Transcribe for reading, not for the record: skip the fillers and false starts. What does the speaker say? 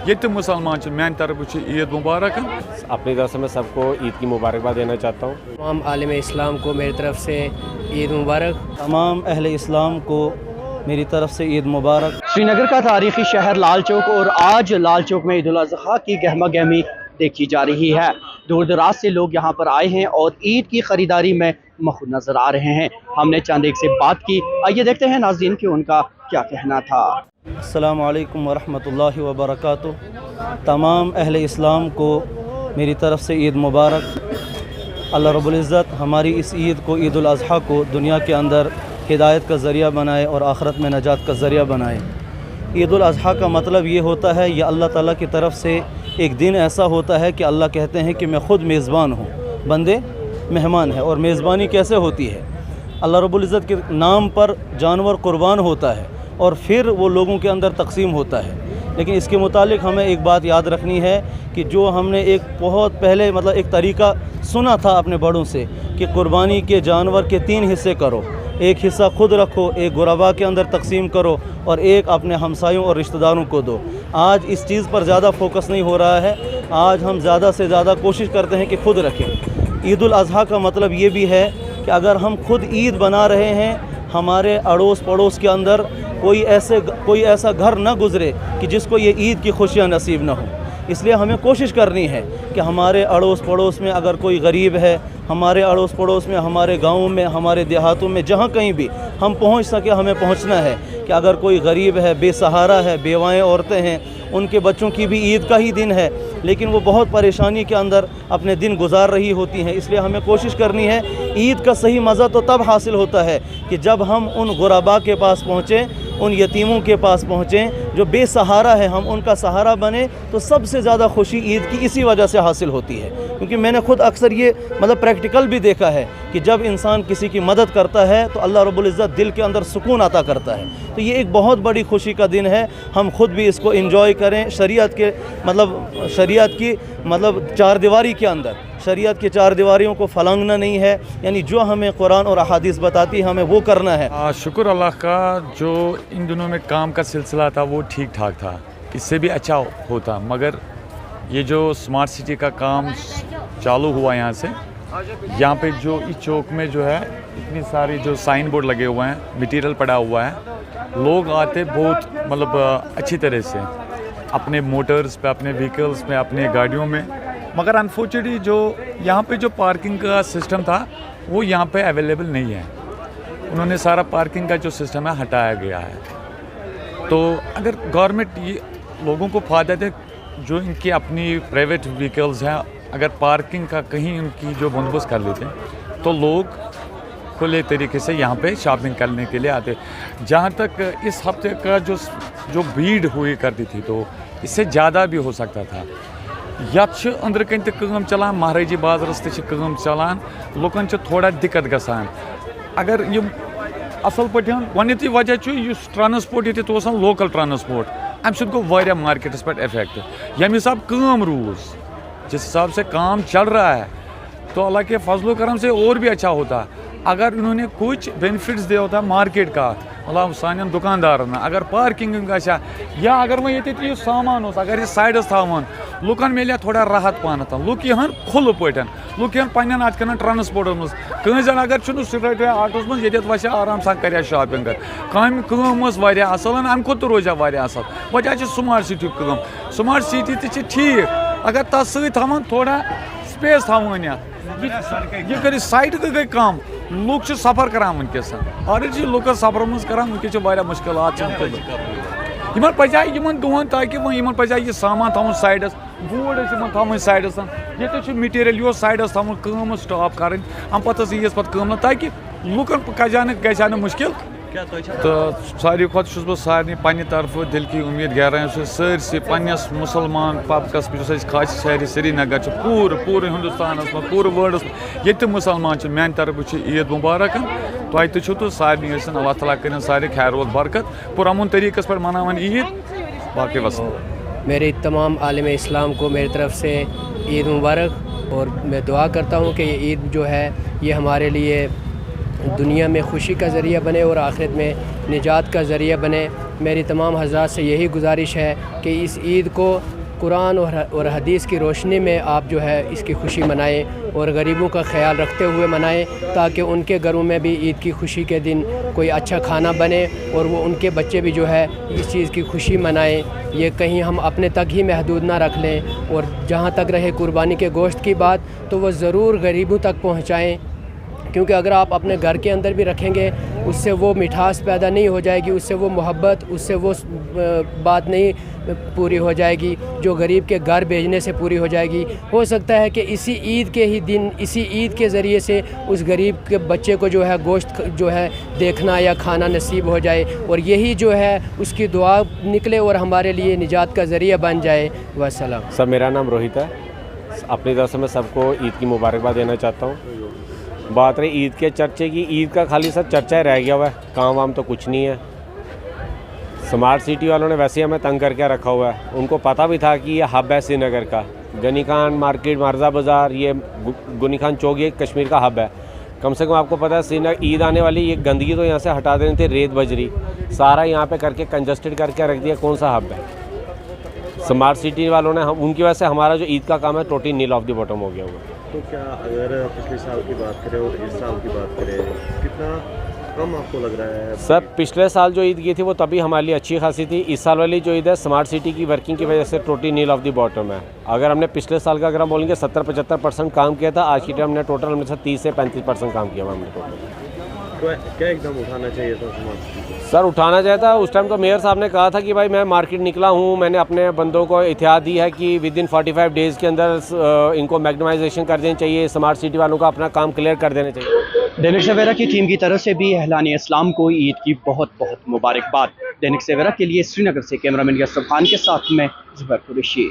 یہ تو مسلمان میان طرف عید مبارک. اپنی طرف سے میں سب کو عید کی مبارکباد دینا چاہتا ہوں. تمام عالم اسلام کو میری طرف سے عید مبارک. تمام اہل اسلام کو میری طرف سے عید مبارک. سری نگر کا تاریخی شہر لال چوک، اور آج لال چوک میں عید الاضحیٰ کی گہما گہمی دیکھی جا رہی ہے. دور دراز سے لوگ یہاں پر آئے ہیں اور عید کی خریداری میں مخصوص نظر آ رہے ہیں. ہم نے چند ایک سے بات کی، آئیے دیکھتے ہیں ناظرین کہ ان کا کیا کہنا تھا. السلام علیکم ورحمۃ اللہ وبرکاتہ. تمام اہل اسلام کو میری طرف سے عید مبارک. اللہ رب العزت ہماری اس عید کو، عید الاضحیٰ کو، دنیا کے اندر ہدایت کا ذریعہ بنائے اور آخرت میں نجات کا ذریعہ بنائے. عید الاضحیٰ کا مطلب یہ ہوتا ہے، یہ اللہ تعالیٰ کی طرف سے ایک دن ایسا ہوتا ہے کہ اللہ کہتے ہیں کہ میں خود میزبان ہوں، بندے مہمان ہیں. اور میزبانی کیسے ہوتی ہے؟ اللہ رب العزت کے نام پر جانور قربان ہوتا ہے اور پھر وہ لوگوں کے اندر تقسیم ہوتا ہے. لیکن اس کے متعلق ہمیں ایک بات یاد رکھنی ہے کہ جو ہم نے ایک بہت پہلے ایک طریقہ سنا تھا اپنے بڑوں سے کہ قربانی کے جانور کے 3 حصے کرو. ایک حصہ خود رکھو، ایک غربا کے اندر تقسیم کرو، اور ایک اپنے ہمسایوں اور رشتہ داروں کو دو. آج اس چیز پر زیادہ فوکس نہیں ہو رہا ہے. آج ہم زیادہ سے زیادہ کوشش کرتے ہیں کہ خود رکھیں. عید الاضحیٰ کا مطلب یہ بھی ہے کہ اگر ہم خود عید بنا رہے ہیں، ہمارے اڑوس پڑوس کے اندر کوئی ایسا گھر نہ گزرے کہ جس کو یہ عید کی خوشیاں نصیب نہ ہوں. اس لیے ہمیں کوشش کرنی ہے کہ ہمارے اڑوس پڑوس میں اگر کوئی غریب ہے، ہمارے اڑوس پڑوس میں، ہمارے گاؤں میں، ہمارے دیہاتوں میں، جہاں کہیں بھی ہم پہنچ سکے ہمیں پہنچنا ہے. کہ اگر کوئی غریب ہے، بے سہارا ہے، بیوائیں عورتیں ہیں، ان کے بچوں کی بھی عید کا ہی دن ہے لیکن وہ بہت پریشانی کے اندر اپنے دن گزار رہی ہوتی ہیں. اس لیے ہمیں کوشش کرنی ہے. عید کا صحیح مزہ تو تب حاصل ہوتا ہے کہ جب ہم ان غربا کے پاس پہنچیں، ان یتیموں کے پاس پہنچیں جو بے سہارا ہے، ہم ان کا سہارا بنیں. تو سب سے زیادہ خوشی عید کی اسی وجہ سے حاصل ہوتی ہے. کیونکہ میں نے خود اکثر یہ پریکٹیکل بھی دیکھا ہے کہ جب انسان کسی کی مدد کرتا ہے تو اللہ رب العزت دل کے اندر سکون عطا کرتا ہے. تو یہ ایک بہت بڑی خوشی کا دن ہے. ہم خود بھی اس کو انجوائے کریں. شریعت کی چار دیواری کے اندر، شریعت کی 4 دیواریوں کو پھلانگنا نہیں ہے. یعنی جو ہمیں قرآن اور احادیث بتاتی ہمیں وہ کرنا ہے. شکر اللہ کا، جو ان دنوں میں کام کا سلسلہ تھا وہ ٹھیک ٹھاک تھا، اس سے بھی اچھا ہوتا. مگر یہ جو اسمارٹ سٹی کا کام چالو ہوا یہاں پہ جو اس چوک میں جو ہے اتنی ساری جو سائن بورڈ لگے ہوئے ہیں، مٹیریل پڑا ہوا ہے. لوگ آتے بہت اچھی طرح سے اپنے موٹرز پہ، اپنے وہیکلز میں، اپنے گاڑیوں میں. مگر انفارچونیٹلی جو یہاں پہ جو پارکنگ کا سسٹم تھا وہ یہاں پہ اویلیبل نہیں ہے. انہوں نے سارا پارکنگ کا جو سسٹم ہے ہٹایا گیا ہے. تو اگر گورنمنٹ یہ لوگوں کو فائدہ دے، جو ان کی اپنی پرائیویٹ وہیکلز ہیں، اگر پارکنگ کا کہیں ان کی جو بندوبست کر لیتے ہیں تو لوگ کھلے طریقے سے یہاں پہ شاپنگ کرنے کے لیے آتے. جہاں تک اس ہفتے کا جو بھیڑ ہوئی کرتی تھی تو اس سے زیادہ بھی ہو سکتا تھا. یت اندر کن تم چلان، مہاراجی بازرس تم چلان، لکن تھوڑا دقت گژھان. اگر یہ اصل پہ گۄڈنیُکُے وجہ اس ٹرانسپورٹ یہ لوکل ٹرانسپورٹ، امہ سۭتۍ گوٚو واریاہ مارکیٹس پہ افیکٹ. ییٚمہِ حساب کٲم روز، جس حساب سے کام چل رہا ہے تو اللہ کے فضل و کرم سے اور بھی اچھا ہوتا. اگر انہوں نے کچھ بینیفٹس دیا ہوتا مارکیٹ کا، مطلب سانین دکاندارن، اگر پارکنگ گھا یا اگر وہ یہ سامان اگر یہ سائڈس تھاون، لکن ملے تھوڑا راحت پانت. لُک یہن کھل پٲٹھۍ، لُک یہن پنن ات کن ٹرانسپورٹس مز. کٲنٛسہِ زن اگر چھُنہٕ سٹریٹ آٹوس مز ییٚتٮ۪تھ وسہِ آرام سان کرِ شاپنگ. کٲم ٲس واریاہ اصل، امہِ کھۄتہٕ تہِ روزِ واریاہ اصل. وجہ چھِ سمارٹ سٹی کٲم. سمارٹ سٹی تہِ چھِ ٹھیٖک اگر تتھ سۭتۍ تھاون تھوڑا سپیس تھاون. یہ کر سائٹ تہِ گٔے کم. لُکھ چھِ سفر کران ونکس، آلریڈی لُکن سفر مز کران. ونکس چھِ واریاہ مشکلات یمن پزِ یمن دۄہن تاکہ یمن پزِ یہ سامان تھاون سائڈس، بورڈ تھاون سائڈس. یہ مٹیریل یہ سائڈس تھاون، کٲم سٹاپ کریں، ام پتہ ییس پتہ کٲم تاکہ لُکن گژھِ نہٕ مشکل. تو ساروی کھۄتہٕ چھُس بہٕ سارنٕے پننہِ طرفہٕ دل کی امید گہرائیوں سے سٲرسٕے پننس مسلمان پبلکس یُس اَسہِ خاص شہری سرینگر چھُ، پوٗرٕ ہندوستانس منٛز، پوٗرٕ ورلڈس منٛز ییٚتہِ تہِ مسلمان چھِ، میانہِ طرفہٕ چھِ عید مبارک. تۄہہِ تہِ چھُو تہٕ سارنٕے ٲسِن اللہ تعالیٰ کٔرِنۍ سارے خیر و برکت، پُرامن طریقس پٮ۪ٹھ مناوان عید. باقی وسلام. میرے تمام عالم اسلام کو میری طرف سے عید مبارک. اور میں دعا کرتا ہوں کہ یہ عید جو ہے یہ ہمارے لیے دنیا میں خوشی کا ذریعہ بنے اور آخرت میں نجات کا ذریعہ بنے. میری تمام حضرات سے یہی گزارش ہے کہ اس عید کو قرآن اور حدیث کی روشنی میں آپ جو ہے اس کی خوشی منائیں اور غریبوں کا خیال رکھتے ہوئے منائیں، تاکہ ان کے گھروں میں بھی عید کی خوشی کے دن کوئی اچھا کھانا بنے اور وہ ان کے بچے بھی جو ہے اس چیز کی خوشی منائیں۔ یہ کہیں ہم اپنے تک ہی محدود نہ رکھ لیں، اور جہاں تک رہے قربانی کے گوشت کی بات تو وہ ضرور غریبوں تک پہنچائیں، کیونکہ اگر آپ اپنے گھر کے اندر بھی رکھیں گے اس سے وہ مٹھاس پیدا نہیں ہو جائے گی، اس سے وہ محبت، اس سے وہ بات نہیں پوری ہو جائے گی جو غریب کے گھر بھیجنے سے پوری ہو جائے گی۔ ہو سکتا ہے کہ اسی عید کے ہی دن، اسی عید کے ذریعے سے اس غریب کے بچے کو جو ہے گوشت جو ہے دیکھنا یا کھانا نصیب ہو جائے، اور یہی جو ہے اس کی دعا نکلے اور ہمارے لیے نجات کا ذریعہ بن جائے۔ والسلام۔ سر میرا نام روہت ہے، اپنی طرف سے میں سب کو عید کی مبارکباد دینا چاہتا ہوں۔ بات رہی عید کے چرچے کی، عید کا خالی سر چرچا ہی رہ گیا ہوا ہے، کام وام تو کچھ نہیں ہے۔ سمارٹ سٹی والوں نے ویسے ہی ہمیں تنگ کر کے رکھا ہوا ہے، ان کو پتہ بھی تھا کہ یہ ہب ہے سری نگر کا، غنی خان مارکیٹ، مرزا بازار، یہ غنی خان چوک یہ کشمیر کا ہب ہے۔ کم سے کم آپ کو پتہ ہے سری نگر عید آنے والی، یہ گندگی تو یہاں سے ہٹا دینی تھی، ریت بجری سارا یہاں پہ کر کے کنجسٹڈ کر کے رکھ دیا، کون سا ہب ہے؟ سمارٹ سٹی والوں نے ان کی وجہ سے ہمارا جو عید کا کام ہے totally nil of the bottom ہو گیا ہوا ہے۔ تو کیا اگر پچھلے سال کی بات کریں اور اس سال کی بات کریں، کتنا کم آپ کو لگ رہا ہے؟ سر پچھلے سال جو عید کی تھی وہ تبھی ہمارے لیے اچھی خاصی تھی، اس سال والی جو عید ہے سمارٹ سٹی کی ورکنگ کی وجہ سے totally nil of the bottom ہے۔ اگر ہم نے پچھلے سال کا اگر ہم بولیں گے 70-75% کام کیا تھا، آج کی ٹائم ہم نے ٹوٹل ہم نے 30 سے 35% کام کیا ہوا ہم نے ٹوٹل۔ تو کیا اقدام اٹھانا چاہیے تھا سمارٹ سٹی کو؟ سر اٹھانا چاہتا ہے، اس ٹائم تو میئر صاحب نے کہا تھا کہ بھائی میں مارکیٹ نکلا ہوں، میں نے اپنے بندوں کو احتیاط دی ہے کہ ود ان 45 ڈیز کے اندر ان کو میگنمائزیشن کر دینی چاہیے، سمارٹ سٹی والوں کا اپنا کام کلیئر کر دینا چاہیے۔ دینک سویرا کی ٹیم کی طرف سے بھی اہلان اسلام کو عید کی بہت بہت مبارکباد۔ دینک سویرا کے لیے سری نگر سے کیمرہ مین یاسر خان کے ساتھ میں زبیر قریشی۔